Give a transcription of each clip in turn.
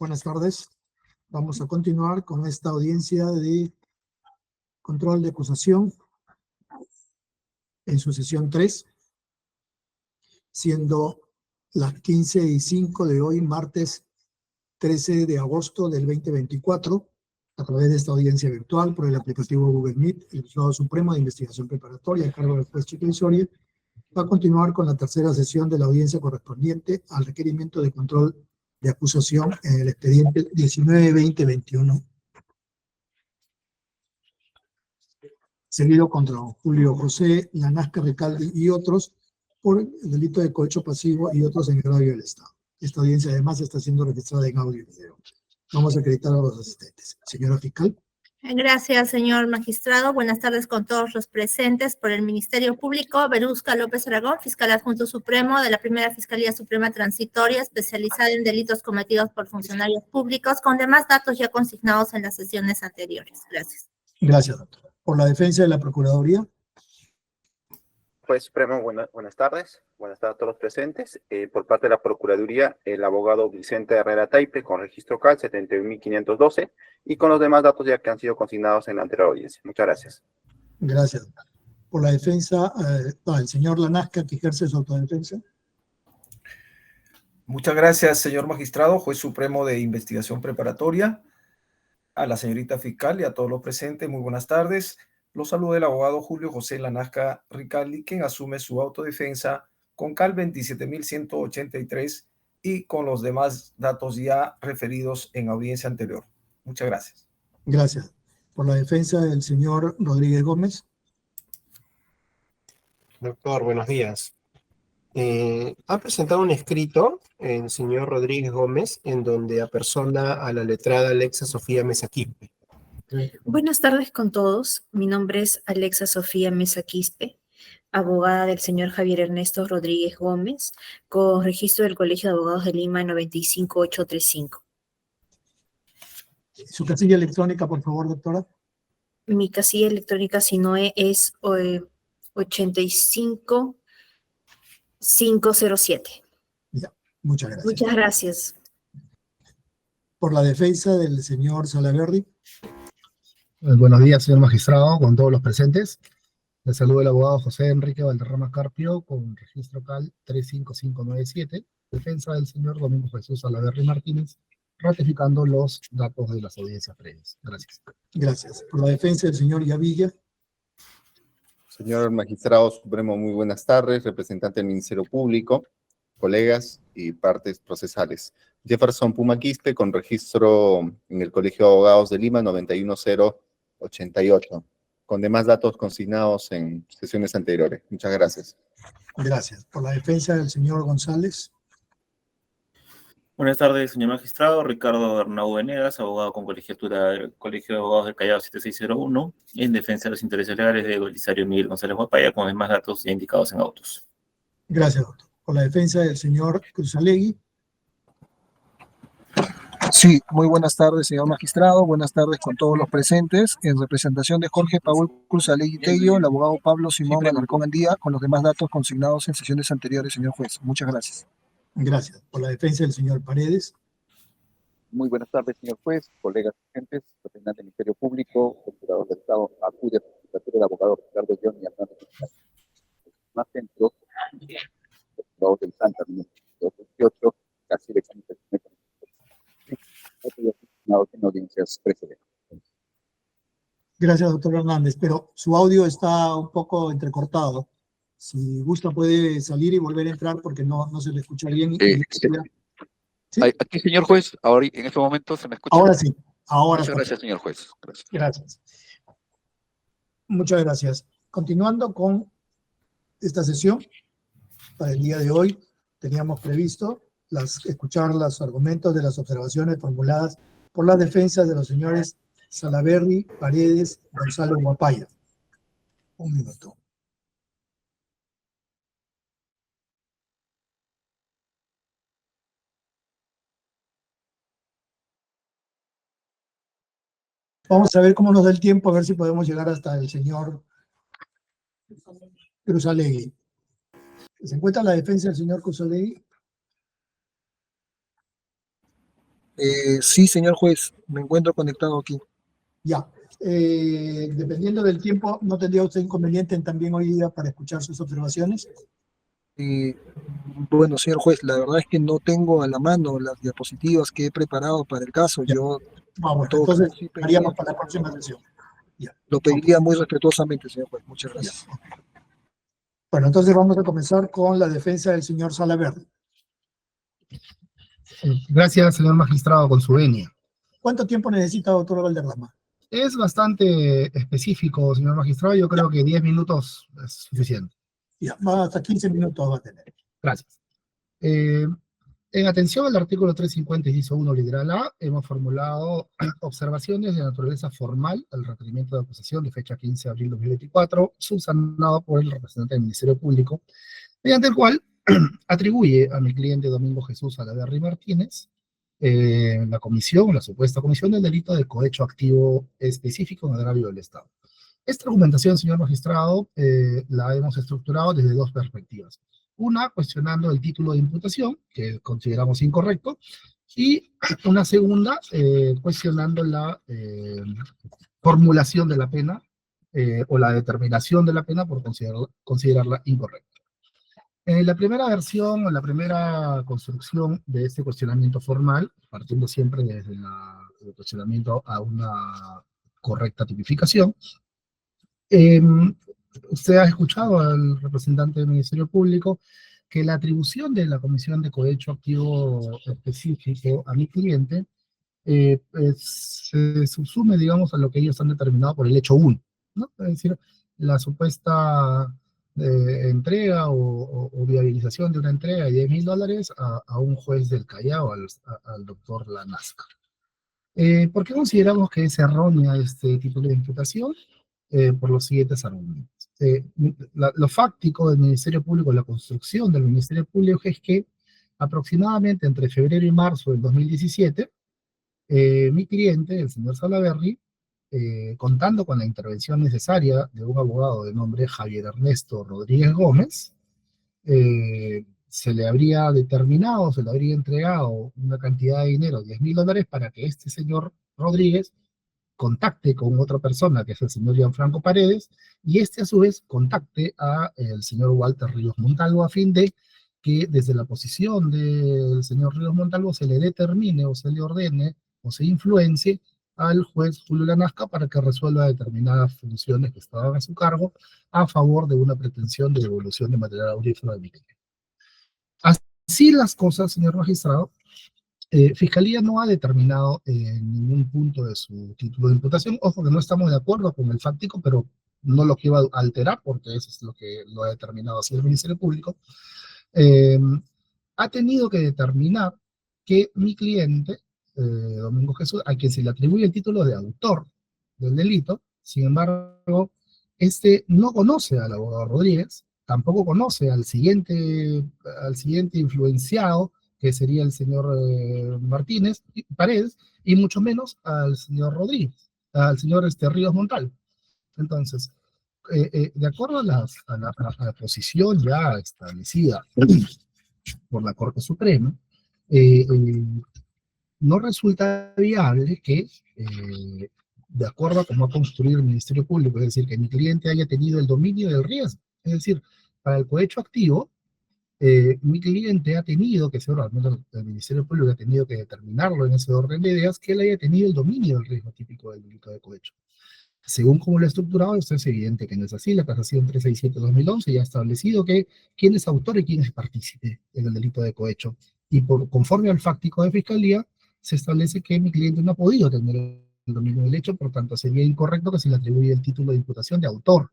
Buenas tardes. Vamos a continuar con esta audiencia de control de acusación en su sesión 3, siendo las 15:05 de hoy, martes 13 de agosto del 2024, a través de esta audiencia virtual por el aplicativo Google Meet. El Juzgado Supremo de Investigación Preparatoria, a cargo del juez Chico Soria, va a continuar con la tercera sesión de la audiencia correspondiente al requerimiento de control de acusación en el expediente 19-2021, seguido contra Julio José Lanasca Recalde y otros por el delito de cohecho pasivo y otros en agravio del Estado. Esta audiencia además está siendo registrada en audio y video. Vamos a acreditar a los asistentes. Señora fiscal. Gracias, señor magistrado. Buenas tardes con todos los presentes. Por el Ministerio Público, Verusca López Aragón, fiscal adjunto supremo de la Primera Fiscalía Suprema Transitoria, especializada en delitos cometidos por funcionarios públicos, con demás datos ya consignados en las sesiones anteriores. Gracias. Gracias, doctora. Por la defensa de la Procuraduría. Juez Supremo, buenas tardes. Buenas tardes a todos los presentes. Por parte de la Procuraduría, el abogado Vicente Herrera Taipe, con registro CAL 71.512, y con los demás datos ya que han sido consignados en la anterior audiencia. Muchas gracias. Gracias. Por la defensa, el señor Lanasca, que ejerce su autodefensa. Muchas gracias, señor magistrado, juez supremo de investigación preparatoria, a la señorita fiscal y a todos los presentes. Muy buenas tardes. Los saluda el abogado Julio José Lanasca Ricaldi, quien asume su autodefensa con CAL 27.183 y con los demás datos ya referidos en audiencia anterior. Muchas gracias. Gracias. Por la defensa del señor Rodríguez Gómez. Doctor, buenos días. Ha presentado un escrito el señor Rodríguez Gómez en donde apersona a la letrada Alexa Sofía Mesa Quispe. Buenas tardes con todos. Mi nombre es Alexa Sofía Mesa Quispe, abogada del señor Javier Ernesto Rodríguez Gómez, con registro del Colegio de Abogados de Lima 95835. Su casilla electrónica, por favor, doctora. Mi casilla electrónica SINOE es 85507. Ya, muchas gracias. Muchas gracias. Por la defensa del señor Salaverry. Buenos días, señor magistrado, con todos los presentes. Le saludo el abogado José Enrique Valderrama Carpio, con registro CAL 35597, defensa del señor Domingo Jesús Salaverry Martínez, ratificando los datos de las audiencias previas. Gracias. Gracias. Por la defensa del señor Yavilla. Señor magistrado supremo, muy buenas tardes. Representante del Ministerio Público, colegas y partes procesales. Jefferson Puma Quispe, con registro en el Colegio de Abogados de Lima 91088, con demás datos consignados en sesiones anteriores. Muchas gracias. Gracias. Por la defensa del señor González. Buenas tardes, señor magistrado. Ricardo Bernau Venegas, abogado con colegiatura del Colegio de Abogados del Callao 7601, en defensa de los intereses legales de Belisario Miguel González Guapaya, con demás datos ya indicados en autos. Gracias, doctor. Por la defensa del señor Cruzalegui. Sí, muy buenas tardes, señor magistrado. Buenas tardes con todos los presentes. En representación de Jorge Paul Cruzalegui Tello, el abogado Pablo Simón Alarcón Andía, con los demás datos consignados en sesiones anteriores, señor juez. Muchas gracias. Gracias. Por la defensa del señor Paredes. Muy buenas tardes, señor juez, colegas presentes, representante del Ministerio Público, procurador del Estado, acude a la judicatura del abogado Ricardo Johnny Hernández. Más centros, abogados del Santa 228, casi de en audiencias precedentes. Gracias, doctor Hernández, pero su audio está un poco entrecortado. Si gusta puede salir y volver a entrar porque no se le escucha bien. ¿Sí? Aquí, señor juez, ahora en este momento se me escucha. Ahora sí. Ahora Muchas gracias, señor juez. Gracias. Gracias. Muchas gracias. Continuando con esta sesión, para el día de hoy teníamos previsto escuchar los argumentos de las observaciones formuladas por las defensas de los señores Salaverry, Paredes, Gonzalo Guapaya. Un minuto. Vamos a ver cómo nos da el tiempo, a ver si podemos llegar hasta el señor Cruzalegui. ¿Se encuentra la defensa del señor Cruzalegui? Sí, señor juez, me encuentro conectado aquí. Ya. Dependiendo del tiempo, ¿no tendría usted inconveniente en también hoy día para escuchar sus observaciones? Eh, bueno, señor juez, la verdad es que no tengo a la mano las diapositivas que he preparado para el caso. Ya. Yo, Vamos, en todo entonces caso, sí haríamos para la próxima sesión. Ya. lo pediría muy respetuosamente, señor juez. Muchas gracias. Bueno, entonces vamos a comenzar con la defensa del señor Salaverry. Gracias, señor magistrado, con su venia. ¿Cuánto tiempo necesita, doctor Valderrama? Es bastante específico, señor magistrado. Yo creo que 10 minutos es suficiente. Ya, va hasta 15 minutos va a tener. Gracias. En atención al artículo 350, inciso 1, literal A, hemos formulado observaciones de naturaleza formal al requerimiento de acusación de fecha 15 de abril de 2024, subsanado por el representante del Ministerio Público, mediante el cual atribuye a mi cliente Domingo Jesús Salaverry Martínez la supuesta comisión del delito de cohecho activo específico en agravio del Estado. Esta argumentación, señor magistrado, la hemos estructurado desde dos perspectivas. Una, cuestionando el título de imputación, que consideramos incorrecto, y una segunda, cuestionando la formulación de la pena o la determinación de la pena por considerarla incorrecta. La primera versión o la primera construcción de este cuestionamiento formal, partiendo siempre desde el cuestionamiento a una correcta tipificación, usted ha escuchado al representante del Ministerio Público que la atribución de la comisión de cohecho activo específico a mi cliente se subsume, digamos, a lo que ellos han determinado por el hecho 1, ¿no? Es decir, la supuesta entrega o viabilización de una entrega de $10,000 a un juez del Callao, al doctor Lanasca. ¿Por qué consideramos que es errónea este título de imputación? Por los siguientes argumentos. Lo fáctico del Ministerio Público, la construcción del Ministerio Público es que aproximadamente entre febrero y marzo del 2017, mi cliente, el señor Salaverry, contando con la intervención necesaria de un abogado de nombre Javier Ernesto Rodríguez Gómez, se le habría determinado, se le habría entregado una cantidad de dinero, $10,000, para que este señor Rodríguez contacte con otra persona, que es el señor Gianfranco Paredes, y este a su vez contacte a el señor Walter Ríos Montalvo, a fin de que desde la posición del señor Ríos Montalvo se le determine o se le ordene o se influencie al juez Julio Lanasca para que resuelva determinadas funciones que estaban a su cargo a favor de una pretensión de devolución de material aurífero de mi cliente. Así las cosas, señor magistrado, Fiscalía no ha determinado en ningún punto de su título de imputación. Ojo que no estamos de acuerdo con el fáctico, pero no lo quiero alterar porque eso es lo que lo ha determinado así el Ministerio Público. Ha tenido que determinar que mi cliente, Domingo Jesús, a quien se le atribuye el título de autor del delito, sin embargo, este no conoce al abogado Rodríguez, tampoco conoce al siguiente influenciado, que sería el señor Martínez Paredes, y mucho menos al señor Rodríguez, al señor Ríos Montalvo. Entonces, de acuerdo a la posición ya establecida por la Corte Suprema, no resulta viable que, de acuerdo a cómo ha construido el Ministerio Público, es decir, que mi cliente haya tenido el dominio del riesgo. Es decir, para el cohecho activo, mi cliente ha tenido que ser, al menos el Ministerio Público ha tenido que determinarlo en ese orden de ideas, que él haya tenido el dominio del riesgo típico del delito de cohecho. Según cómo lo ha estructurado, esto es evidente que no es así. La Casación 367/2011 ya ha establecido que quién es autor y quién es partícipe en el delito de cohecho. Y conforme al fáctico de Fiscalía, se establece que mi cliente no ha podido tener el dominio del hecho, por tanto sería incorrecto que se le atribuya el título de imputación de autor.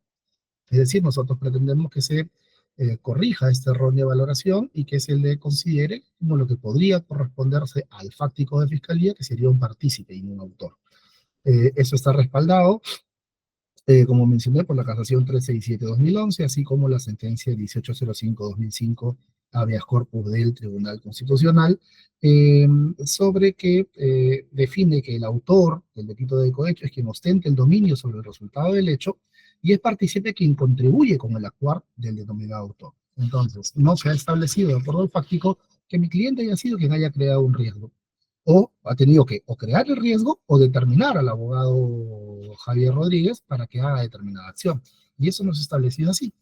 Es decir, nosotros pretendemos que se corrija esta errónea valoración y que se le considere como lo que podría corresponderse al fáctico de Fiscalía, que sería un partícipe y no un autor. Eso está respaldado, como mencioné, por la Casación 367/2011, así como la sentencia 1805/2005, habeas corpus del Tribunal Constitucional, sobre que define que el autor del delito de cohecho es quien ostenta el dominio sobre el resultado del hecho y es partícipe quien contribuye con el actuar del denominado autor. Entonces, no se ha establecido de acuerdo al fáctico que mi cliente haya sido quien haya creado un riesgo. o ha tenido que o crear el riesgo o determinar al abogado Javier Rodríguez para que haga determinada acción. Y eso no se ha establecido así.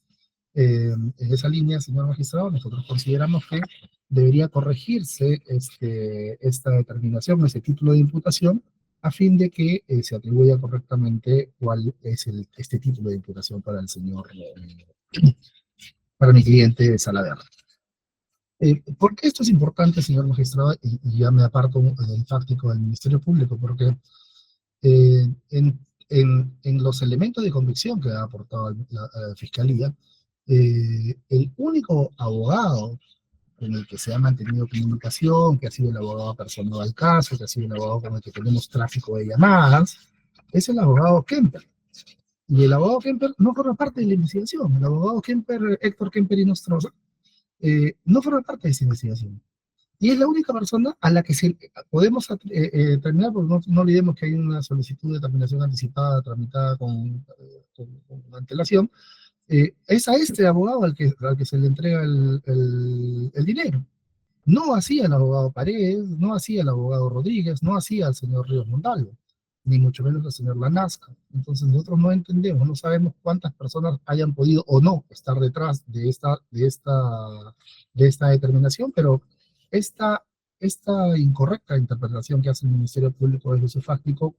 En esa línea, señor magistrado, nosotros consideramos que debería corregirse esta determinación, este título de imputación, a fin de que se atribuya correctamente cuál es este título de imputación para el señor, para mi cliente Salaverry. ¿Por qué esto es importante, señor magistrado? Y ya me aparto del táctico del Ministerio Público, porque en los elementos de convicción que ha aportado la Fiscalía, el único abogado con el que se ha mantenido comunicación, que ha sido el abogado personal del caso, que ha sido el abogado con el que tenemos tráfico de llamadas, es el abogado Kemper. Y el abogado Kemper no forma parte de la investigación. El abogado Kemper, Héctor Kemper y Nostroza, no forma parte de esa investigación. Y es la única persona a la que podemos terminar, porque no olvidemos que hay una solicitud de terminación anticipada tramitada con antelación. Es a este abogado al que se le entrega el dinero. No hacía el abogado Paredes, no hacía el abogado Rodríguez, no hacía el señor Ríos Montalvo, ni mucho menos el señor Lanasca. Entonces nosotros no entendemos, no sabemos cuántas personas hayan podido o no estar detrás de esta determinación, pero esta incorrecta interpretación que hace el Ministerio Público del uso fáctico,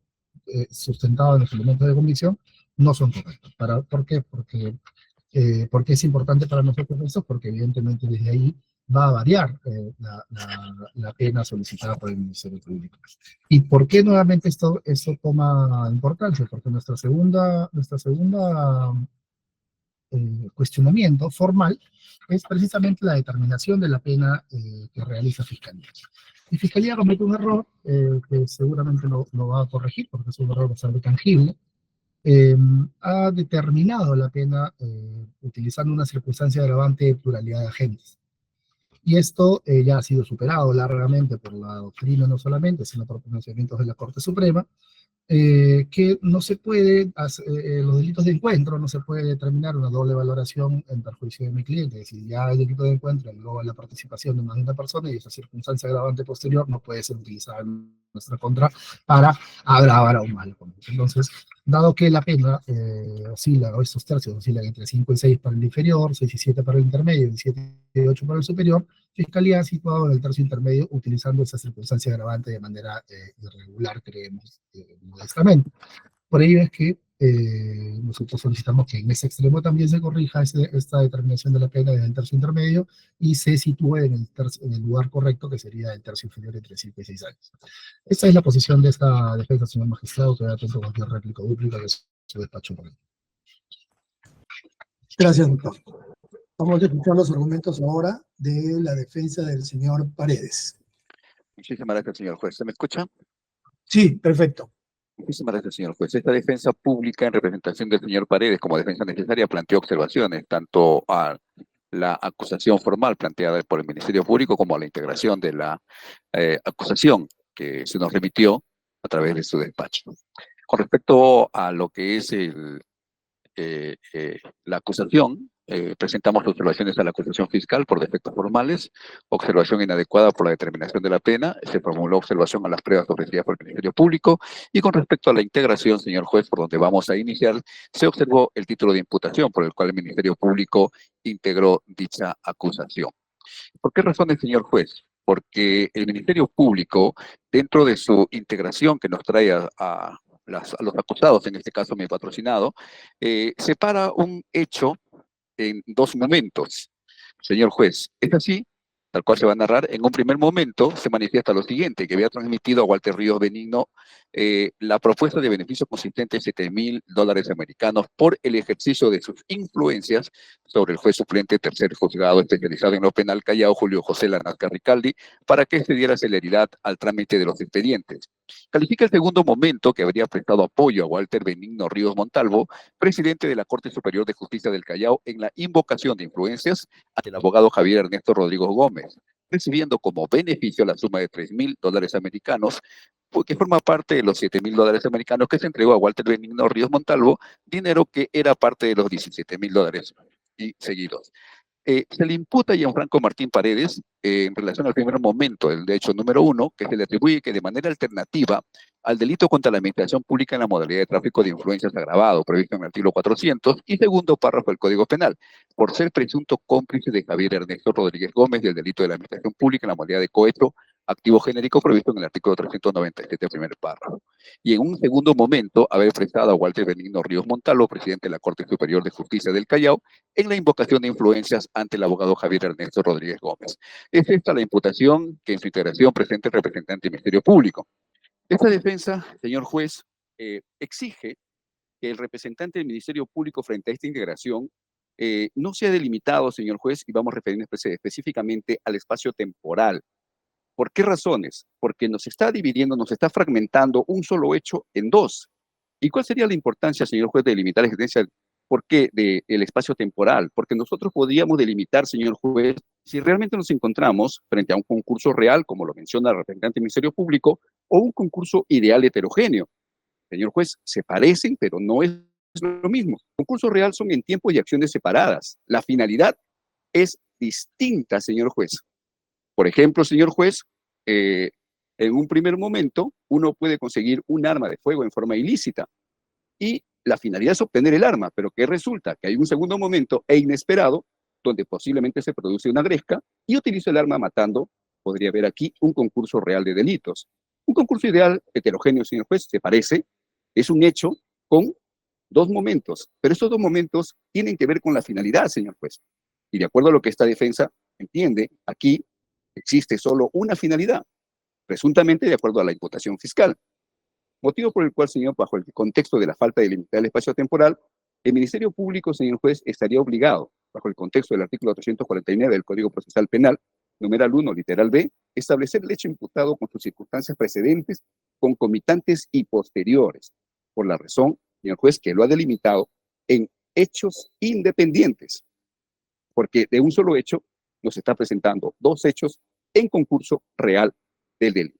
sustentado en los elementos de convicción, no son correctos. ¿Por qué? Porque es importante para nosotros eso, porque evidentemente desde ahí va a variar la pena solicitada por el Ministerio Público. ¿Y por qué nuevamente esto toma importancia? Porque nuestra segunda cuestionamiento formal es precisamente la determinación de la pena que realiza Fiscalía. Y Fiscalía comete un error que seguramente lo va a corregir, porque es un error bastante tangible. Ha determinado la pena utilizando una circunstancia agravante de pluralidad de agentes. Y esto ya ha sido superado largamente por la doctrina no solamente, sino por pronunciamientos de la Corte Suprema, que no se puede, los delitos de encuentro, no se puede determinar una doble valoración en perjuicio de mi cliente. Es decir, ya el delito de encuentro engloba la participación de más de una persona y esa circunstancia agravante posterior no puede ser utilizada en nuestra contra para agravar aún más la conducta. Entonces, dado que la pena oscila, o estos tercios oscilan entre 5 y 6 para el inferior, 6 y 7 para el intermedio y 7 y 8 para el superior, Fiscalía ha situado en el tercio intermedio utilizando esa circunstancia agravante de manera irregular, creemos, modestamente. Por ello es que nosotros solicitamos que en ese extremo también se corrija esta determinación de la pena desde el tercio intermedio y se sitúe en el lugar correcto, que sería el tercio inferior entre 5 y 6 años. Esta es la posición de esta defensa, señor magistrado, que atento a cualquier réplica o dúplica que se despacho por él. Gracias, doctor. Vamos a escuchar los argumentos ahora de la defensa del señor Paredes. Muchísimas gracias, señor juez. ¿Se me escucha? Sí, perfecto. Muchísimas gracias, señor juez. Esta defensa pública en representación del señor Paredes como defensa necesaria planteó observaciones tanto a la acusación formal planteada por el Ministerio Público como a la integración de la acusación que se nos remitió a través de su despacho. Con respecto a lo que es la acusación, presentamos observaciones a la acusación fiscal por defectos formales, observación inadecuada por la determinación de la pena, se formuló observación a las pruebas ofrecidas por el Ministerio Público, y con respecto a la integración, señor juez, por donde vamos a iniciar, se observó el título de imputación por el cual el Ministerio Público integró dicha acusación. ¿Por qué razones, señor juez? Porque el Ministerio Público, dentro de su integración que nos trae a los acusados, en este caso mi patrocinado, separa un hecho en dos momentos. Señor juez, es así, tal cual se va a narrar. En un primer momento se manifiesta lo siguiente, que había transmitido a Walter Ríos Benigno la propuesta de beneficio consistente en $7,000 americanos por el ejercicio de sus influencias sobre el juez suplente tercer juzgado especializado en lo penal Callao, Julio José Lanasca Ricaldi, para que se diera celeridad al trámite de los expedientes. Califica el segundo momento que habría prestado apoyo a Walter Benigno Ríos Montalvo, presidente de la Corte Superior de Justicia del Callao, en la invocación de influencias ante el abogado Javier Ernesto Rodríguez Gómez, recibiendo como beneficio la suma de $3,000 americanos, que forma parte de los $7,000 americanos que se entregó a Walter Benigno Ríos Montalvo, dinero que era parte de los $17,000 y seguidos. Se le imputa a Gianfranco Martín Paredes en relación al primer momento, el hecho número 1, que se le atribuye que de manera alternativa al delito contra la administración pública en la modalidad de tráfico de influencias agravado, previsto en el artículo 400, y segundo párrafo del Código Penal, por ser presunto cómplice de Javier Ernesto Rodríguez Gómez del delito de la administración pública en la modalidad de cohecho, activo genérico previsto en el artículo 397, primer párrafo. Y en un segundo momento, haber prestado a Walter Benigno Ríos Montalvo, presidente de la Corte Superior de Justicia del Callao, en la invocación de influencias ante el abogado Javier Ernesto Rodríguez Gómez. Es esta la imputación que en su integración presenta el representante del Ministerio Público. Esta defensa, señor juez, exige que el representante del Ministerio Público frente a esta integración no sea delimitado, señor juez, y vamos a referirnos específicamente al espacio temporal. ¿Por qué razones? Porque nos está dividiendo, nos está fragmentando un solo hecho en dos. ¿Y cuál sería la importancia, señor juez, de delimitar la existencia? ¿Por qué del espacio temporal? Porque nosotros podríamos delimitar, señor juez, si realmente nos encontramos frente a un concurso real, como lo menciona el representante del Ministerio Público, o un concurso ideal heterogéneo. Señor juez, se parecen, pero no es lo mismo. Concursos real son en tiempo y acciones separadas. La finalidad es distinta, señor juez. Por ejemplo, señor juez, en un primer momento uno puede conseguir un arma de fuego en forma ilícita y la finalidad es obtener el arma, pero ¿qué resulta? Que hay un segundo momento e inesperado donde posiblemente se produce una gresca y utiliza el arma matando. Podría haber aquí un concurso real de delitos. Un concurso ideal heterogéneo, señor juez, se parece, es un hecho con dos momentos, pero estos dos momentos tienen que ver con la finalidad, señor juez. Y de acuerdo a lo que esta defensa entiende, aquí existe solo una finalidad, presuntamente de acuerdo a la imputación fiscal. Motivo por el cual, señor, bajo el contexto de la falta de limitar el espacio temporal, el Ministerio Público, señor juez, estaría obligado, bajo el contexto del artículo 349 del Código Procesal Penal, numeral 1, literal B, establecer el hecho imputado con sus circunstancias precedentes, concomitantes y posteriores, por la razón, señor juez, que lo ha delimitado en hechos independientes, porque de un solo hecho nos está presentando dos hechos en concurso real del delito.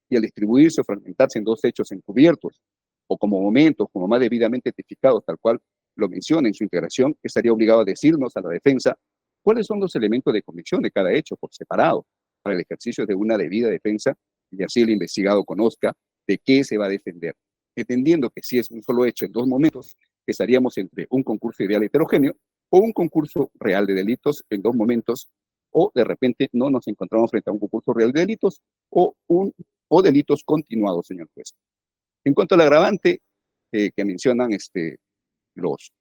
Y al distribuirse o fragmentarse en dos hechos encubiertos o como momentos, como más debidamente tipificados, tal cual lo menciona en su integración, estaría obligado a decirnos a la defensa cuáles son los elementos de convicción de cada hecho por separado para el ejercicio de una debida defensa y así el investigado conozca de qué se va a defender. Entendiendo que si es un solo hecho en dos momentos, estaríamos entre un concurso ideal heterogéneo o un concurso real de delitos en dos momentos, o de repente no nos encontramos frente a un concurso real de delitos o delitos continuados, señor juez. En cuanto al agravante que mencionan los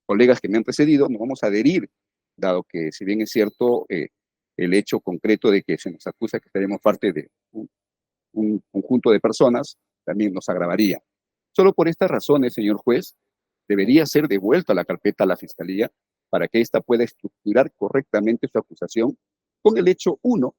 colegas que me han precedido, nos vamos a adherir, dado que si bien es cierto el hecho concreto de que se nos acusa que seremos parte de un conjunto de personas, también nos agravaría. Solo por estas razones, señor juez, debería ser devuelta la carpeta a la Fiscalía para que ésta pueda estructurar correctamente su acusación con el hecho 1,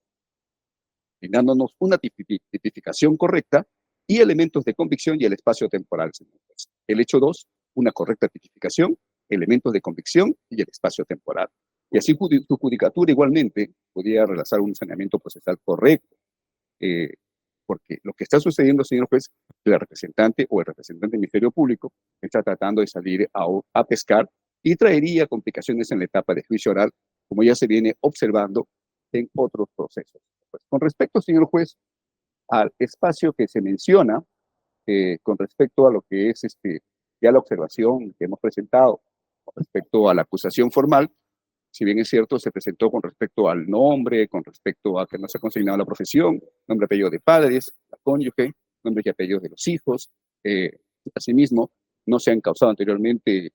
dándonos una tipificación correcta y elementos de convicción y el espacio temporal, señor juez. El hecho 2, una correcta tipificación, elementos de convicción y el espacio temporal. Y así su judicatura igualmente podría realizar un saneamiento procesal correcto, porque lo que está sucediendo, señor juez, la representante o el representante del Ministerio Público está tratando de salir a pescar y traería complicaciones en la etapa de juicio oral, como ya se viene observando en otros procesos. Pues, con respecto, señor juez, al espacio que se menciona, con respecto a lo que es ya la observación que hemos presentado, con respecto a la acusación formal, si bien es cierto, se presentó con respecto al nombre, con respecto a que no se ha consignado la profesión, nombre y apellido de padres, la cónyuge, nombre y apellidos de los hijos. Asimismo, no se ha encausado anteriormente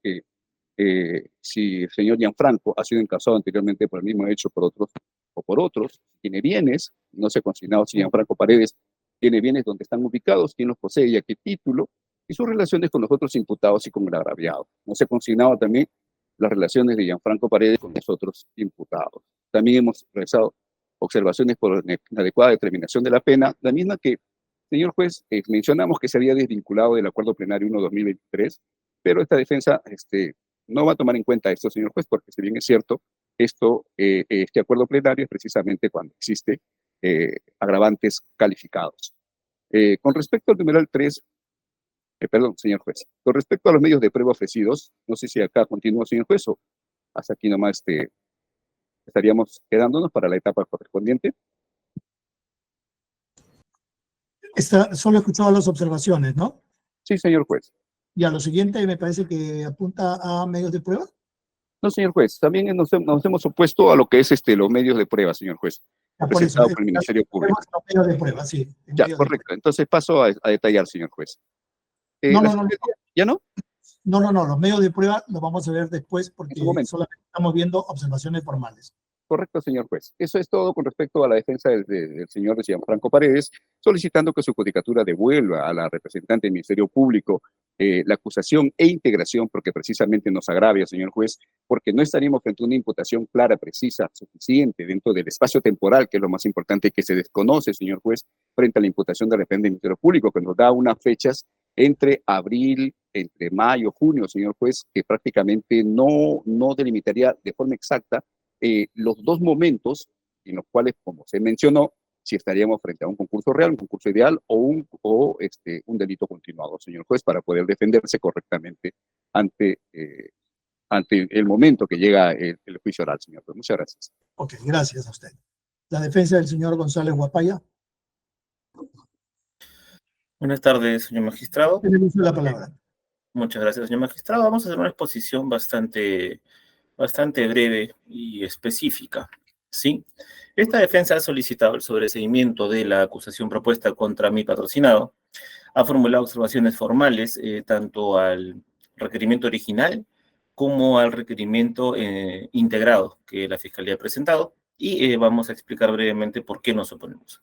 si el señor Gianfranco ha sido encausado anteriormente por el mismo hecho por otros o por otros, tiene bienes, no se ha consignado si Gianfranco Paredes tiene bienes donde están ubicados, quién los posee y a qué título, y sus relaciones con los otros imputados y con el agraviado. No se ha consignado también las relaciones de Gianfranco Paredes con los otros imputados. También hemos realizado observaciones por la adecuada determinación de la pena, la misma que, señor juez, mencionamos que se había desvinculado del Acuerdo Plenario 1/2023, pero esta defensa no va a tomar en cuenta esto, señor juez, porque si bien es cierto, este acuerdo plenario es precisamente cuando existe agravantes calificados. Con respecto al numeral 3, perdón, señor juez, con respecto a los medios de prueba ofrecidos, no sé si acá continúa, señor juez, o hasta aquí nomás estaríamos quedándonos para la etapa correspondiente. Solo he escuchado las observaciones, ¿no? Sí, señor juez. Y a lo siguiente me parece que apunta a medios de prueba. No, señor juez, también nos hemos opuesto a lo que es los medios de prueba, señor juez, Ya, por eso, presentado por el Ministerio Público. los medios de prueba, sí. en Ya, medios de correcto. Entonces paso a detallar, señor juez. No, la no, no, siguiente- ¿Ya no? No, los medios de prueba los vamos a ver después porque En su momento. solamente estamos viendo observaciones formales. Correcto, señor juez. Eso es todo con respecto a la defensa del señor Gianfranco Paredes, solicitando que su judicatura devuelva a la representante del Ministerio Público la acusación e integración, porque precisamente nos agravia, señor juez, porque no estaríamos frente a una imputación clara, precisa, suficiente dentro del espacio temporal, que es lo más importante que se desconoce, señor juez, frente a la imputación de repente del Ministerio Público, que nos da unas fechas entre abril, entre mayo, junio, señor juez, que prácticamente no delimitaría de forma exacta los dos momentos en los cuales, como se mencionó, si estaríamos frente a un concurso real, un concurso ideal o un delito continuado, señor juez, para poder defenderse correctamente ante el momento que llega el juicio oral, señor juez. Muchas gracias. Ok, gracias a usted. La defensa del señor González Guapaya. Buenas tardes, señor magistrado. Tiene uso de la palabra. Muchas gracias, señor magistrado. Vamos a hacer una exposición bastante breve y específica, ¿sí? Esta defensa ha solicitado el sobreseimiento de la acusación propuesta contra mi patrocinado, ha formulado observaciones formales tanto al requerimiento original como al requerimiento integrado que la Fiscalía ha presentado, y vamos a explicar brevemente por qué nos oponemos.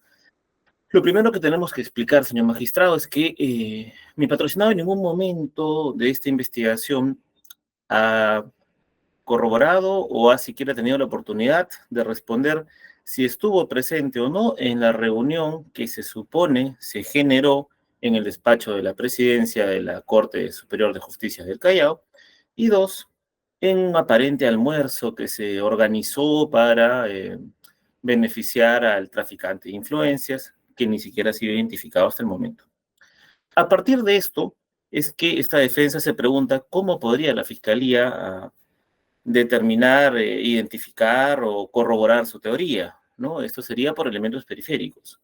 Lo primero que tenemos que explicar, señor magistrado, es que mi patrocinado en ningún momento de esta investigación ha corroborado o ha siquiera tenido la oportunidad de responder si estuvo presente o no en la reunión que se supone se generó en el despacho de la presidencia de la Corte Superior de Justicia del Callao, y dos, en un aparente almuerzo que se organizó para beneficiar al traficante de influencias, que ni siquiera ha sido identificado hasta el momento. A partir de esto, es que esta defensa se pregunta cómo podría la Fiscalía determinar, identificar o corroborar su teoría, ¿no? Esto sería por elementos periféricos.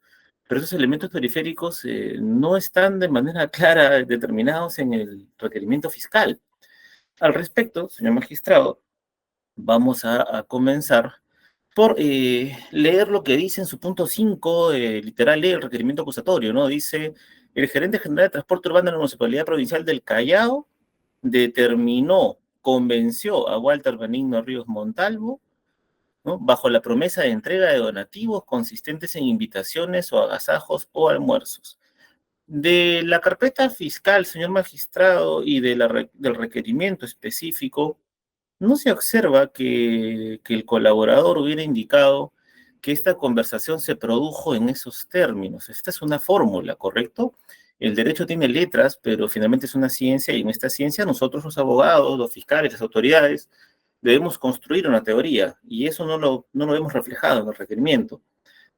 Pero esos elementos periféricos no están de manera clara determinados en el requerimiento fiscal. Al respecto, señor magistrado, vamos a comenzar por leer lo que dice en su punto 5, literal, el requerimiento acusatorio, ¿no? Dice: el gerente general de transporte urbano de la Municipalidad Provincial del Callao convenció a Walter Benigno Ríos Montalvo, ¿no?, bajo la promesa de entrega de donativos consistentes en invitaciones o agasajos o almuerzos. De la carpeta fiscal, señor magistrado, y del requerimiento específico, no se observa que el colaborador hubiera indicado que esta conversación se produjo en esos términos. Esta es una fórmula, ¿correcto? El derecho tiene letras, pero finalmente es una ciencia, y en esta ciencia nosotros, los abogados, los fiscales, las autoridades, debemos construir una teoría, y eso no lo hemos reflejado en el requerimiento.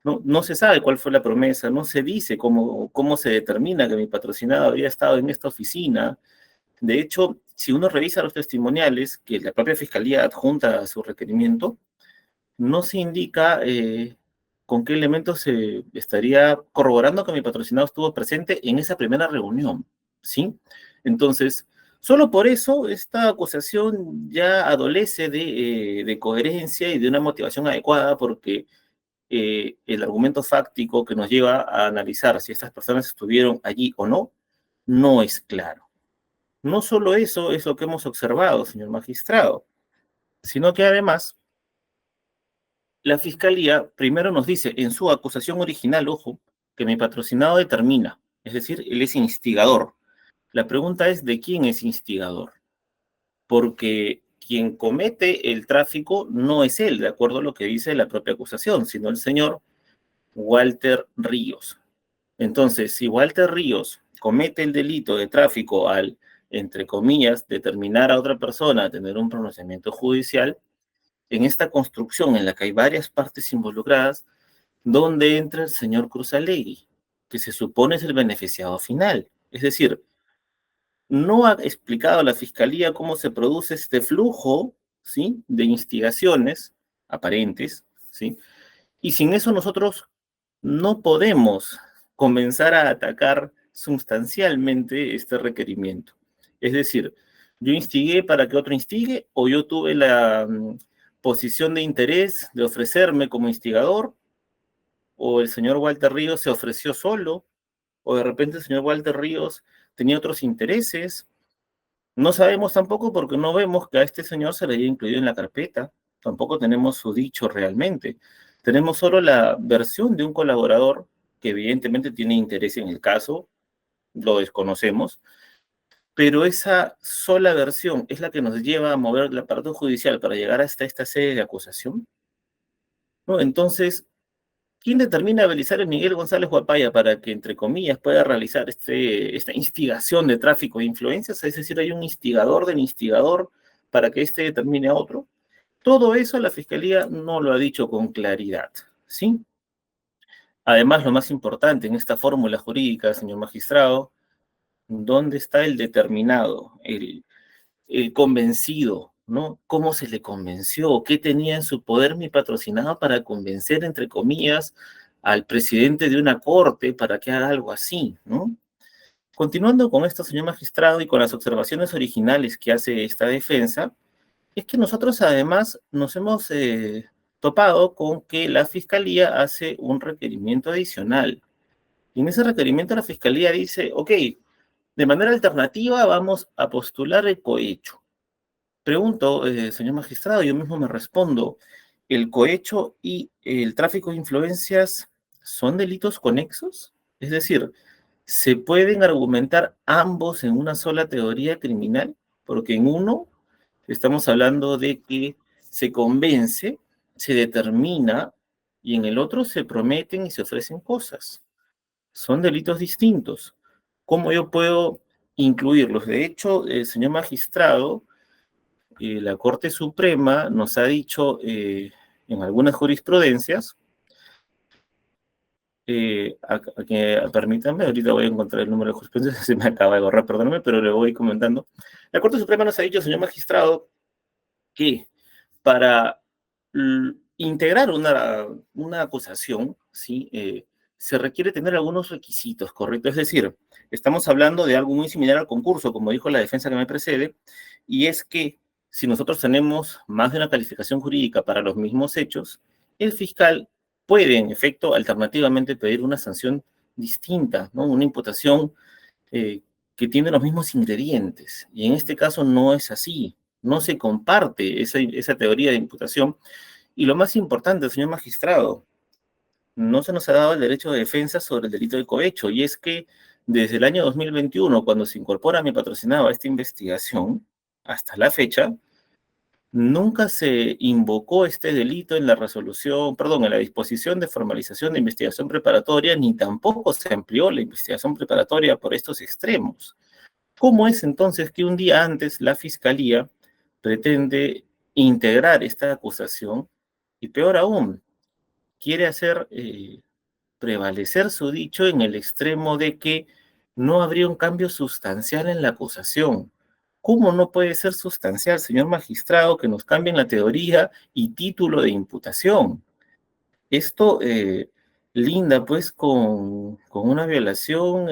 No se sabe cuál fue la promesa, no se dice cómo se determina que mi patrocinado habría estado en esta oficina. De hecho, si uno revisa los testimoniales que la propia Fiscalía adjunta a su requerimiento, no se indica con qué elementos se estaría corroborando que mi patrocinado estuvo presente en esa primera reunión, ¿sí? Entonces, solo por eso esta acusación ya adolece de coherencia y de una motivación adecuada, porque el argumento fáctico que nos lleva a analizar si estas personas estuvieron allí o no, no es claro. No solo eso es lo que hemos observado, señor magistrado, sino que además la Fiscalía primero nos dice en su acusación original, ojo, que mi patrocinado determina, es decir, él es instigador. La pregunta es: ¿de quién es instigador? Porque quien comete el tráfico no es él, de acuerdo a lo que dice la propia acusación, sino el señor Walter Ríos. Entonces, si Walter Ríos comete el delito de tráfico al, entre comillas, determinar a otra persona a tener un pronunciamiento judicial, en esta construcción en la que hay varias partes involucradas, ¿dónde entra el señor Cruzalegui, que se supone es el beneficiado final? Es decir, no ha explicado a la Fiscalía cómo se produce este flujo ¿sí?, de instigaciones aparentes, ¿sí? Y sin eso nosotros no podemos comenzar a atacar sustancialmente este requerimiento. Es decir, yo instigué para que otro instigue, o yo tuve la posición de interés de ofrecerme como instigador, o el señor Walter Ríos se ofreció solo, o de repente el señor Walter Ríos tenía otros intereses. No sabemos tampoco porque no vemos que a este señor se le haya incluido en la carpeta. Tampoco tenemos su dicho realmente. Tenemos solo la versión de un colaborador que evidentemente tiene interés en el caso, lo desconocemos, pero esa sola versión es la que nos lleva a mover el aparato judicial para llegar hasta esta sede de acusación, ¿no? Entonces, ¿quién determina a Belisario Miguel González Guapaya para que, entre comillas, pueda realizar esta instigación de tráfico de influencias? Es decir, hay un instigador del instigador para que éste determine a otro. Todo eso la Fiscalía no lo ha dicho con claridad, ¿sí? Además, lo más importante en esta fórmula jurídica, señor magistrado, ¿dónde está el determinado, el convencido, ¿no? ¿Cómo se le convenció? ¿Qué tenía en su poder mi patrocinado para convencer, entre comillas, al presidente de una corte para que haga algo así, ¿no? Continuando con esto, señor magistrado, y con las observaciones originales que hace esta defensa, es que nosotros además nos hemos topado con que la Fiscalía hace un requerimiento adicional. Y en ese requerimiento la Fiscalía dice, ok, de manera alternativa vamos a postular el cohecho. Pregunto, señor magistrado, yo mismo me respondo, ¿el cohecho y el tráfico de influencias son delitos conexos? Es decir, ¿se pueden argumentar ambos en una sola teoría criminal? Porque en uno estamos hablando de que se convence, se determina, y en el otro se prometen y se ofrecen cosas. Son delitos distintos. ¿Cómo yo puedo incluirlos? De hecho, señor magistrado, la Corte Suprema nos ha dicho en algunas jurisprudencias, permítanme, ahorita voy a encontrar el número de jurisprudencia, se me acaba de borrar, perdóname, pero le voy comentando. La Corte Suprema nos ha dicho, señor magistrado, que para integrar una acusación, ¿sí? Se requiere tener algunos requisitos, ¿correcto? Es decir, estamos hablando de algo muy similar al concurso, como dijo la defensa que me precede, y es que si nosotros tenemos más de una calificación jurídica para los mismos hechos, el fiscal puede, en efecto, alternativamente pedir una sanción distinta, ¿no? Una imputación que tiene los mismos ingredientes. Y en este caso no es así. No se comparte esa teoría de imputación. Y lo más importante, señor magistrado, no se nos ha dado el derecho de defensa sobre el delito de cohecho. Y es que desde el año 2021, cuando se incorpora mi patrocinado a esta investigación, hasta la fecha, nunca se invocó este delito en la resolución, perdón, en la disposición de formalización de investigación preparatoria, ni tampoco se amplió la investigación preparatoria por estos extremos. ¿Cómo es entonces que un día antes la Fiscalía pretende integrar esta acusación y, peor aún, quiere hacer prevalecer su dicho en el extremo de que no habría un cambio sustancial en la acusación? ¿Cómo no puede ser sustancial, señor magistrado, que nos cambien la teoría y título de imputación? Esto linda pues con una violación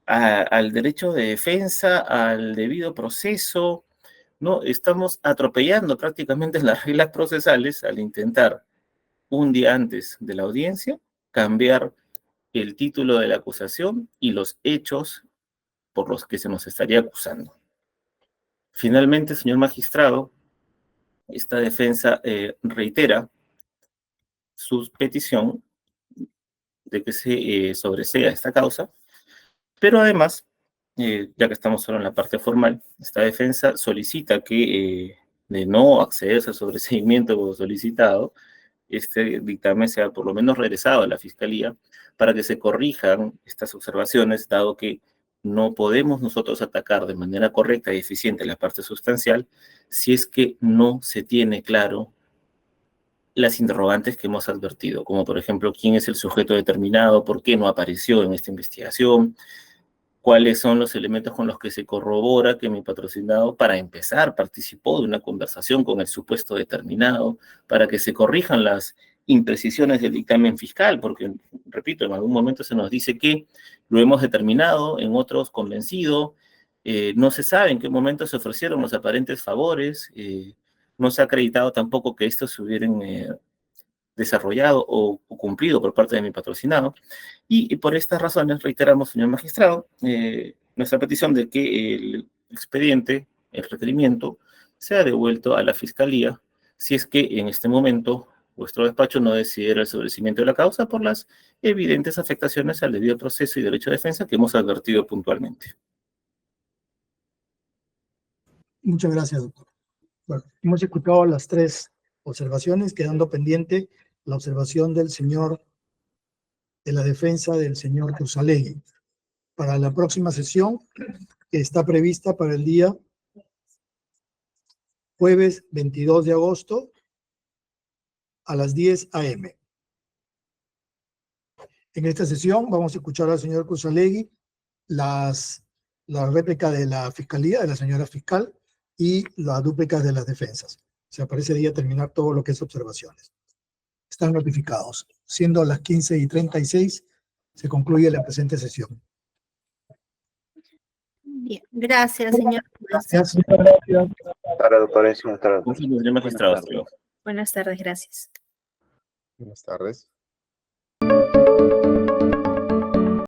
al derecho de defensa, al debido proceso, ¿no? Estamos atropellando prácticamente las reglas procesales al intentar, un día antes de la audiencia, cambiar el título de la acusación y los hechos por los que se nos estaría acusando. Finalmente, señor magistrado, esta defensa reitera su petición de que se sobresea esta causa, pero además, ya que estamos solo en la parte formal, esta defensa solicita que, de no accederse al sobreseimiento solicitado, este dictamen sea por lo menos regresado a la Fiscalía para que se corrijan estas observaciones, dado que no podemos nosotros atacar de manera correcta y eficiente la parte sustancial si es que no se tiene claro las interrogantes que hemos advertido, como por ejemplo, quién es el sujeto determinado, por qué no apareció en esta investigación, cuáles son los elementos con los que se corrobora que mi patrocinado, para empezar, participó de una conversación con el supuesto determinado, para que se corrijan las imprecisiones del dictamen fiscal, porque, repito, en algún momento se nos dice que lo hemos determinado, en otros convencido, no se sabe en qué momento se ofrecieron los aparentes favores, no se ha acreditado tampoco que estos se hubieran desarrollado o cumplido por parte de mi patrocinado. Y por estas razones reiteramos, señor magistrado, nuestra petición de que el expediente, el requerimiento, sea devuelto a la Fiscalía si es que en este momento vuestro despacho no decidiera el sobrecimiento de la causa por las evidentes afectaciones al debido proceso y derecho de defensa que hemos advertido puntualmente. Muchas gracias, doctor. Bueno, hemos escuchado las tres observaciones, quedando pendiente la observación del señor, de la defensa del señor Cruzallegui. Para la próxima sesión, que está prevista para el día jueves 22 de agosto a las 10 a.m. En esta sesión vamos a escuchar al señor Cruzallegui la réplica de la Fiscalía, de la señora fiscal, y las dúplicas de las defensas. Se parece día terminar todo lo que es observaciones. Están notificados. Siendo las 15:36, se concluye la presente sesión. Bien, gracias, señor. Gracias. Buenas tardes, doctor. Buenas tardes. Señor magistrado, hasta luego. Buenas tardes, gracias. Buenas tardes.